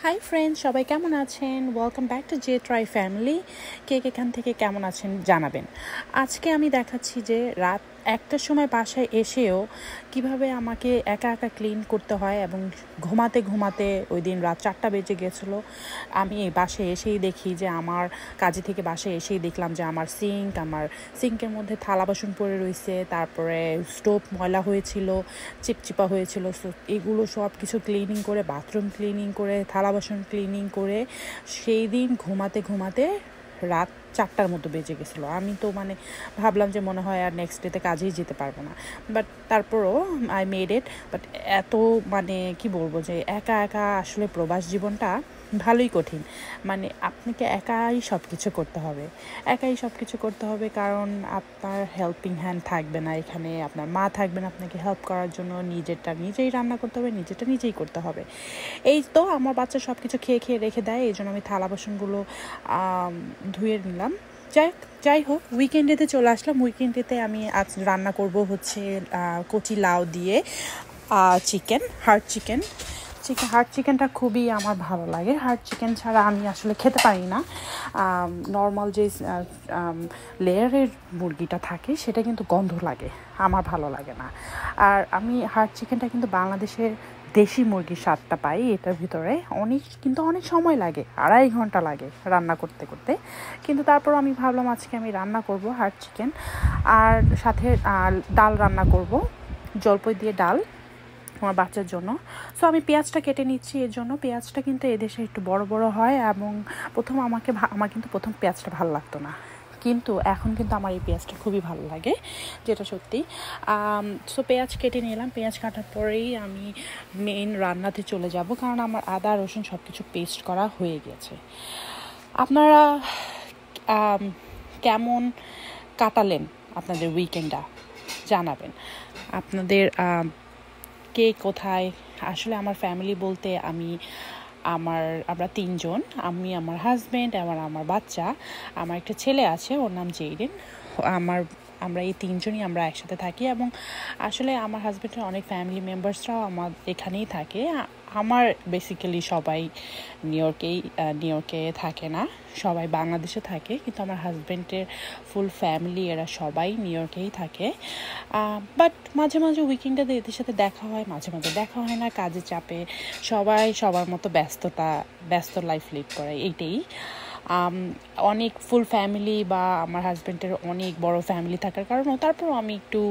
Hi friends, সবাই কেমন আছেন? Welcome back to J try family. কে এখান থেকে কেমন আছেন জানাবেন। আজকে আমি দেখাচ্ছি যে রাত 1টার সময় বাসায় এসেও কিভাবে আমাকে একা একা ক্লিন করতে হয়, এবং ঘুমাতে ঘুমাতে ওই দিন রাত 4টা বেজে গেছিলো। আমি বাসায় এসেই দেখি যে আমার কাজে থেকে বাসায় এসেই দেখলাম যে আমার সিঙ্কের মধ্যে থালা বাসন পড়ে রয়েছে, তারপরে স্টোভ ময়লা হয়েছিল, চিপচিপা হয়েছিল। সো এগুলো সব কিছু ক্লিনিং করে, বাথরুম ক্লিনিং করে, থালা বাসন ক্লিনিং করে সেই দিন ঘুমাতে ঘুমাতে রাত 4টার মতো বেজে গেছিলো। আমি তো ভাবলাম যে মনে হয় আর নেক্সট ডেতে কাজেই যেতে পারবো না, বাট তারপরও আই মেড ইট। বাট এত কি বলবো, যে একা একা আসলে প্রবাস জীবনটা ভালোই কঠিন। আপনাকে একাই সব কিছু করতে হবে, কারণ আপনার হেল্পিং হ্যান্ড থাকবে না এখানে, আপনার মা থাকবে না আপনাকে হেল্প করার জন্য। নিজেরটা নিজেই রান্না করতে হবে, নিজেরটা নিজেই করতে হবে। এই তো আমার বাচ্চা সব কিছু খেয়ে খেয়ে রেখে দেয়, এই জন্য আমি থালা বাসনগুলো ধুয়ে নিলাম। যাই হোক, উইকেন্ডেতে চলে আসলাম। উইকেন্ডেতে আমি আজ রান্না করব হচ্ছে কচি লাউ দিয়ে হার্ড চিকেনটা খুবই আমার ভালো লাগে। হার্ড চিকেন ছাড়া আমি আসলে খেতে পারি না। নর্মাল যে লেয়ারের মুরগিটা থাকে সেটা কিন্তু গন্ধ লাগে, আমার ভালো লাগে না। আর আমি হার্ড চিকেনটা কিন্তু বাংলাদেশের দেশি মুরগির স্বাদটা পাই এটার ভিতরে। অনেক সময় লাগে, 2.5 ঘন্টা লাগে রান্না করতে করতে। কিন্তু তারপর আমি ভাবলাম আজকে আমি রান্না করব হার্ড চিকেন, আর সাথে ডাল রান্না করব, জলপাই দিয়ে ডাল আমার বাচ্চার জন্য। সো আমি পেঁয়াজটা কেটে নিচ্ছি। এর জন্য পেঁয়াজটা কিন্তু এদেশে একটু বড় বড় হয়, এবং আমার কিন্তু প্রথম পেঁয়াজটা ভালো লাগতো না, কিন্তু এখন কিন্তু আমার এই পেঁয়াজটা খুবই ভালো লাগে, যেটা সত্যি। সো পেঁয়াজ কেটে নিলাম। পেঁয়াজ কাটার পরেই আমি মেইন রান্নাতে চলে যাব, কারণ আমার আদা রসুন সব কিছু পেস্ট করা হয়ে গেছে। আপনারা কেমন কাটালেন আপনাদের উইকেন্ডটা জানাবেন। আপনাদের কে কোথায়? আসলে আমার ফ্যামিলি বলতে আমরা 3 জন, আমি, আমার হাজব্যান্ড, আমার বাচ্চা, আমার একটা ছেলে আছে, ওর নাম জেইডেন। আমরা এই 3 জনই আমরা একসাথে থাকি, এবং আসলে আমার হাজব্যান্ডের অনেক ফ্যামিলি মেম্বার্সরাও আমার এখানেই থাকে। আমার বেসিক্যালি সবাই নিউ ইয়র্কে থাকে না, সবাই বাংলাদেশে থাকে, কিন্তু আমার হাজব্যান্ডের ফুল ফ্যামিলি এরা সবাই নিউ ইয়র্কেই থাকে। বাট মাঝে মাঝে উইকেন্ডে এদের সাথে দেখা হয়, মাঝে মাঝে দেখা হয় না, কাজে চাপে সবাই সবার মতো ব্যস্ত লাইফ লিড করে, এইটাই। অনেক ফুল ফ্যামিলি বা আমার হাজব্যান্ডের অনেক বড় ফ্যামিলি থাকার কারণে তারপরও আমি একটু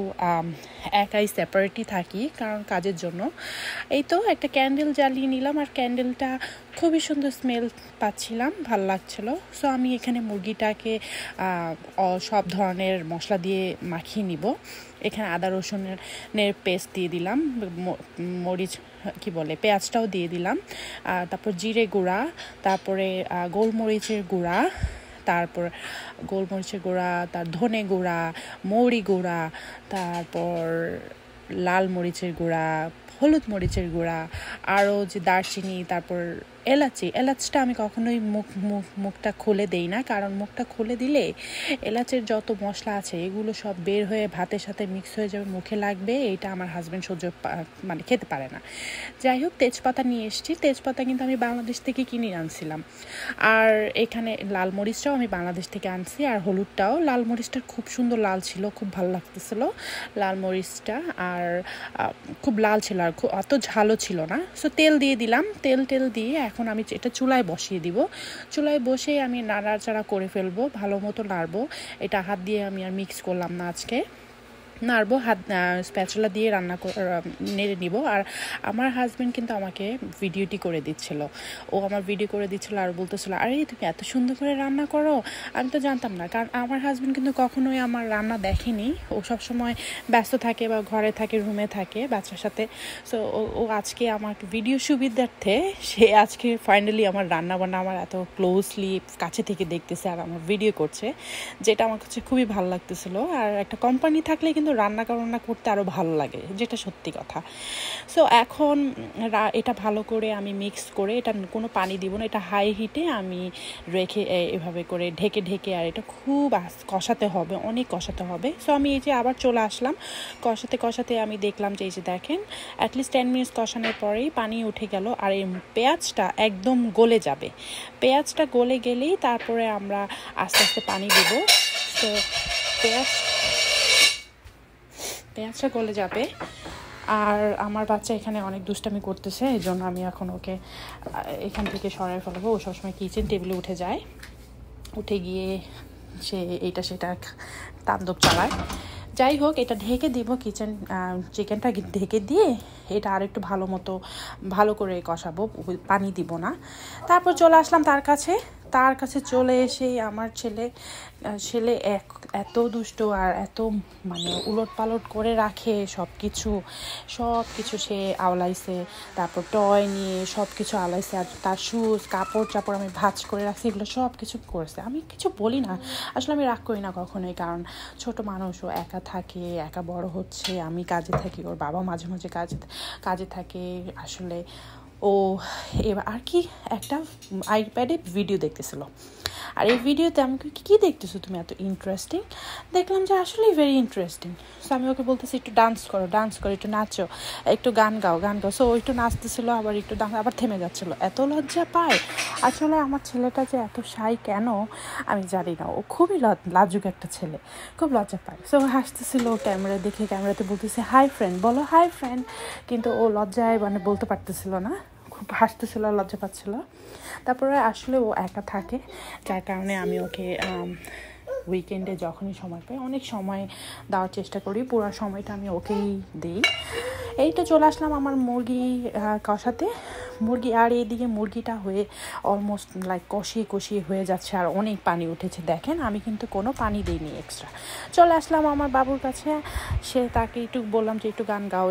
একাই সেপারেটই থাকি, কারণ কাজের জন্য। এই তো একটা ক্যান্ডেল জ্বালিয়ে নিলাম, আর ক্যান্ডেলটা খুবই সুন্দর স্মেল পাচ্ছিলাম, ভালো লাগছিলো। সো আমি এখানে মুরগিটাকে সব ধরনের মশলা দিয়ে মাখিয়ে নিব। এখানে আদা রসুনের পেস্ট দিয়ে দিলাম, পেঁয়াজটাও দিয়ে দিলাম, তারপর জিরে গুঁড়া, তারপরে গোলমরিচের গুঁড়া, তার ধনে গুঁড়া, মৌরি গুঁড়া, তারপর লাল মরিচের গুঁড়া, হলুদ মরিচের গুঁড়া, আরও যে দারচিনি, তারপর এলাচটা আমি কখনোই মুখটা খুলে দেই না, কারণ মুখটা খুলে দিলে এলাচের যত মশলা আছে এগুলো সব বের হয়ে ভাতের সাথে মিক্স হয়ে যাবে, মুখে লাগবে। এইটা আমার হাজব্যান্ড খেতে পারে না। যাই হোক, তেজপাতা নিয়ে এসেছি। তেজপাতা কিন্তু আমি বাংলাদেশ থেকে কিনে আনছিলাম। আর এখানে লাল মরিচটাও আমি বাংলাদেশ থেকে আনছি, আর হলুদটাও। লাল মরিচটা খুব সুন্দর লাল ছিল, খুব ভালো লাগতেছিল লাল মরিচটা, আর খুব লাল ছিল, আর অত ঝালও ছিল না। সো তেল দিয়ে দিলাম। তেল দিয়ে এখন আমি এটা চুলায় বসিয়ে দিব। চুলায় বসে আমি নাড়াচাড়া করে ফেলবো, ভালো মতো নাড়বো। এটা হাত দিয়ে আমি আর মিক্স করলাম না, আজকে নাড়বো, স্প্যাচুলা দিয়ে নেড়ে নিব। আর আমার হাজব্যান্ড কিন্তু আমাকে ভিডিওটি করে দিচ্ছিল, আর বলতেছিল, আরে তুমি এত সুন্দর করে রান্না করো, আমি তো জানতাম না। কারণ আমার হাজব্যান্ড কিন্তু কখনোই আমার রান্না দেখেনি, ও সবসময় ব্যস্ত থাকে বা ঘরে থাকে, রুমে থাকে বাচ্চার সাথে। সো ও আজকে আমার ভিডিও সুবিধার্থে সে আজকে ফাইনালি আমার রান্নাবান্না আমার এত ক্লোজলি কাছে থেকে দেখতেছে আর আমার ভিডিও করছে, যেটা আমার কাছে খুবই ভালো লাগতেছিল। আর একটা কোম্পানি থাকলে কিন্তু কিন্তু রান্না করতে আরও ভালো লাগে, যেটা সত্যি কথা। সো এখন এটা ভালো করে আমি মিক্স করে, এটা কোনো পানি দিব না, এটা হাই হিটে আমি রেখে এভাবে করে ঢেকে ঢেকে, আর এটা খুব কষাতে হবে, অনেক কষাতে হবে। সো আমি এই যে আবার চলে আসলাম, কষাতে কষাতে আমি দেখলাম যে এই যে দেখেন অ্যাটলিস্ট 10 মিনিটস কষানোর পরেই পানি উঠে গেল, আর এই পেঁয়াজটা একদম গলে যাবে। পেঁয়াজটা গলে গেলেই তারপরে আমরা আস্তে আস্তে পানি দেবো। তো পেঁয়াজটা গলে যাবে। আর আমার বাচ্চা এখানে অনেক দুষ্টামি করতেছে, এই জন্য আমি এখন ওকে এখান থেকে সরাই ফেলাবো। ও সবসময় কিচেন টেবিলে উঠে যায়, উঠে গিয়ে সে এইটা সেটা তাণ্ডব চালায়। যাই হোক, এটা ঢেকে দিব, চিকেনটা ঢেকে দিয়ে এটা আর একটু ভালো করে কষাবো, পানি দিব না। তারপর চলে আসলাম তার কাছে চলে এসে আমার ছেলে এত দুষ্ট আর এত মানে উলট পালট করে রাখে সব কিছু সে আওলাইছে। তারপর টয় নিয়ে সব কিছু আওলাইছে, আর তার শুজ কাপড় চাপড় আমি ভাঁজ করে রাখছি, এগুলো সব কিছু করেছে। আমি কিছু বলি না, আসলে আমি রাগ করি না কখনোই, কারণ ছোট মানুষ, ও একা থাকে, একা বড় হচ্ছে, আমি কাজে থাকি, ওর বাবা মাঝে মাঝে কাজে থাকে। আসলে ও এবার আর কি একটা আইপ্যাডে ভিডিও দেখতেছিল, আর এই ভিডিওতে আমি কী দেখতেছো তুমি এত ইন্টারেস্টিং, দেখলাম যে আসলে ভেরি ইন্টারেস্টিং। সো আমি ওকে বলতেছি একটু ডান্স করো, একটু নাচো, একটু গান গাও। সো ও একটু নাচতেছিল, আবার একটু আবার থেমে যাচ্ছিলো, এত লজ্জা পায়। আসলে আমার ছেলেটা যে এত শাই কেন আমি জানি না, ও খুবই লাজুক একটা ছেলে, খুব লজ্জা পায়। সো হাসতেছিল, ক্যামেরাতে বলতেছে হাই ফ্রেন্ড, বলো হাই ফ্রেন্ড, কিন্তু ও লজ্জায় মানে বলতে পারতেছিল না, খুব হাসতেছিল, লজ্জা পাচ্ছিল। তারপরে আসলে ও একা থাকে, যার কারণে আমি ওকে উইকেন্ডে যখনই সময় পাই অনেক সময় দেওয়ার চেষ্টা করি, পুরো সময়টা আমি ওকেই দিই। এই তো চলে আসলাম আমার মুরগি কষাতে, আর এইদিকে মুরগিটা হয়ে অলমোস্ট লাইক কষিয়ে হয়ে যাচ্ছে, আর অনেক পানি উঠেছে। দেখেন আমি কিন্তু কোনো পানি দিইনি এক্সট্রা। চলে আসলাম আমার বাবুর কাছে, তাকে একটু বললাম যে একটু গান গাও,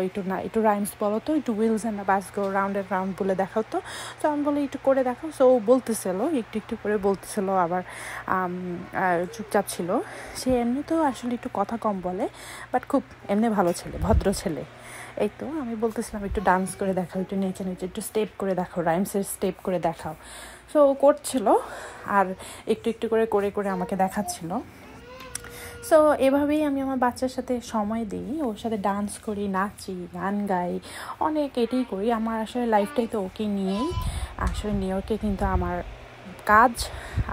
একটু রাইমস বলো তো, একটু wheels and bus go round and round বলে দেখাও তো। তো আমি বলি একটু করে দেখাও। সো ও বলতেছিল, একটু করে বলতেছিল, আবার চুপচাপ ছিল। সে এমনিতেও আসলে একটু কথা কম বলে, বাট খুব এমনি ভালো ছেলে, ভদ্র ছেলে। এই তো আমি বলতেছিলাম একটু ডান্স করে দেখাও, একটু নেচে একটু স্টেপ করে দেখাও, রাইমসের স্টেপ করে দেখাও। সো ও করছিল, আর একটু করে আমাকে দেখাচ্ছিল। সো এভাবেই আমি আমার বাচ্চার সাথে সময় দিই, ওর সাথে ডান্স করি, নাচি, গান গাই, অনেক এটাই করি। আমার আসলে লাইফটাই তো ওকে নিয়েই। আসলে নিউ ইয়র্কে কিন্তু আমার কাজ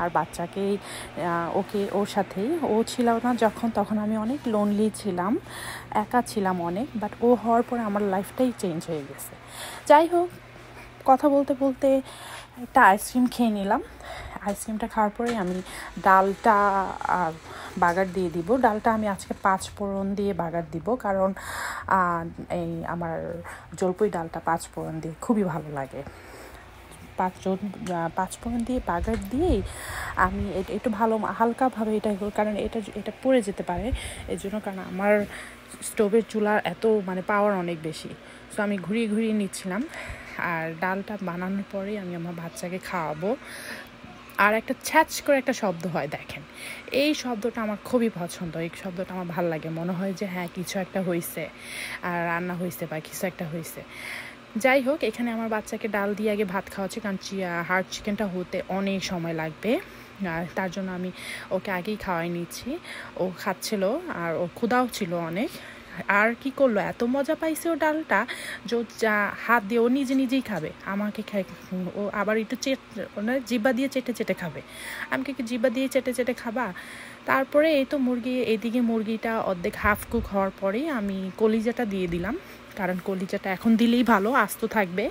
আর বাচ্চাকেই, ওর সাথেই। ও ছিল না তখন আমি অনেক লোনলি ছিলাম, একা ছিলাম অনেক, বাট ও হওয়ার পরে আমার লাইফটাই চেঞ্জ হয়ে গেছে। যাই হোক, কথা বলতে বলতে একটা আইসক্রিম খেয়ে নিলাম। আইসক্রিমটা খাওয়ার পরে আমি ডালটা বাগার দিয়ে দিব। ডালটা আমি আজকে 5 ফোড়ন দিয়ে বাগার দিব, কারণ এই আমার জলপাই ডালটা 5 ফোড়ন দিয়ে খুবই ভালো লাগে। 5 ফোড়ন দিয়ে বাগার দিয়েই আমি একটু ভালো হালকাভাবে এটা, কারণ এটা পড়ে যেতে পারে এর জন্য, কারণ আমার স্টোভের চুলার এত মানে পাওয়ার অনেক বেশি। সো আমি ঘুরিয়ে নিচ্ছিলাম, আর ডালটা বানানোর পরেই আমি আমার বাচ্চাকে খাওয়াবো। আর একটা ছ্যাচ করে একটা শব্দ হয়, দেখেন, এই শব্দটা আমার খুবই পছন্দ, এই শব্দটা আমার ভালো লাগে, মনে হয় যে হ্যাঁ কিছু একটা হয়েছে, আর রান্না হয়েছে বা কিছু একটা হয়েছে। যাই হোক, এখানে আমার বাচ্চাকে ডাল দিয়ে আগে ভাত খাওয়াচ্ছি, কারণ হার্ড চিকেনটা হতে অনেক সময় লাগবে, আর তার জন্য আমি ওকে আগেই খাওয়াই নিচ্ছি। ও খাচ্ছিল, আর ও ক্ষুধাও ছিল অনেক। আর কি করলো, এত মজা পাইছে ও ডালটা, হাত দিয়ে ও নিজেই খাবে, আমাকে ও আবার একটু জিব্বা দিয়ে চেটে খাবে। আমি কি জিব্বা দিয়ে চেটে খাবা? তারপরে এই তো এইদিকে মুরগিটা অর্ধেক হাফ কুক হওয়ার পরেই আমি কলিজাটা দিয়ে দিলাম, কারণ কলিজাটা এখন দিলেই ভালো, আস্ত থাকবে।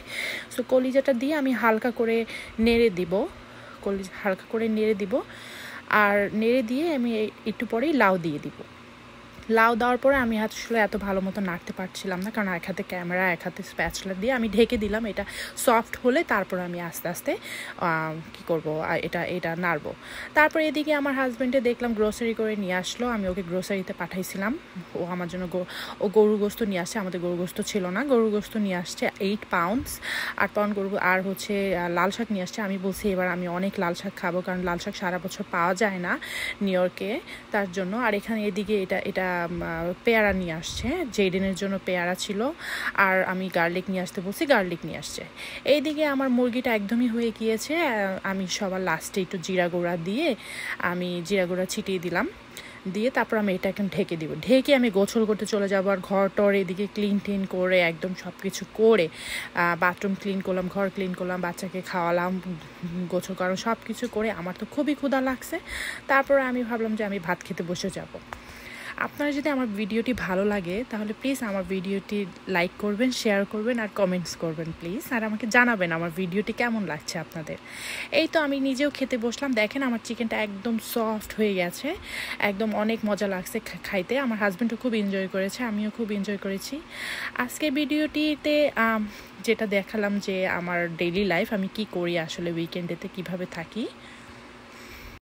সো কলিজাটা দিয়ে আমি হালকা করে নেড়ে দিব, আর নেড়ে দিয়ে আমি একটু পরেই লাউ দিয়ে দিব। লাউ দেওয়ার পরে আমি আসলে এত ভালো মতো নাড়তে পারছিলাম না, কারণ এক হাতে ক্যামেরা, এক হাতে স্প্যাচুলা দিয়ে আমি ঢেকে দিলাম। এটা সফট হলে তারপর আমি আস্তে আস্তে কী করবো, এটা নাড়বো। তারপর এদিকে আমার হাজব্যান্ডে দেখলাম গ্রোসারি করে নিয়ে আসলো, আমি ওকে গ্রোসারিতে পাঠাইছিলাম। ও আমার জন্য গরুর গোস্ত নিয়ে আসছে, আমাদের গরুর গোস্ত ছিল না, গরুর গোস্ত নিয়ে আসছে 8 পাউন্ডস, 8 পাউন্ড গরু। আর হচ্ছে লাল শাক নিয়ে আসছে। আমি বলছি এবার আমি অনেক লাল শাক খাবো, কারণ লাল শাক সারা বছর পাওয়া যায় না নিউ ইয়র্কে, তার জন্য। আর এখানে এদিকে এটা পেয়ারা নিয়ে আসছে, জেডিনের জন্য পেয়ারা ছিল, আর আমি গার্লিক নিয়ে আসতে বলছি, গার্লিক নিয়ে আসছে। এইদিকে আমার মুরগিটা একদমই হয়ে গিয়েছে। আমি সবার লাস্টে একটু জিরা গুঁড়া দিয়ে আমি জিরা গুঁড়া ছিটিয়ে দিলাম, দিয়ে তারপর আমি এটা এখন ঢেকে দিব। ঢেকে আমি গোসল করতে চলে যাবো। আর ঘর টর এদিকে ক্লিন টিন করে একদম সব কিছু করে বাথরুম ক্লিন করলাম, ঘর ক্লিন করলাম, বাচ্চাকে খাওয়ালাম, গোসল করালাম, সব কিছু করে আমার তো খুবই ক্ষুধা লাগছে। তারপরে আমি ভাবলাম যে আমি ভাত খেতে বসে যাব। আপনারা যদি আমার ভিডিওটি ভালো লাগে তাহলে প্লিজ আমার ভিডিওটি লাইক করবেন, শেয়ার করবেন আর কমেন্টস করবেন প্লিজ, আর আমাকে জানাবেন আমার ভিডিওটি কেমন লাগছে আপনাদের। এই তো আমি নিজেও খেতে বসলাম। দেখেন আমার চিকেনটা একদম সফট হয়ে গেছে, একদম অনেক মজা লাগছে খাইতে। আমার হাজব্যান্ডও খুব এনজয় করেছে, আমিও খুব এনজয় করেছি। আজকের ভিডিওটিতে যেটা দেখালাম যে আমার ডেইলি লাইফ, আমি কি করি আসলে উইকেন্ডেতে, কিভাবে থাকি।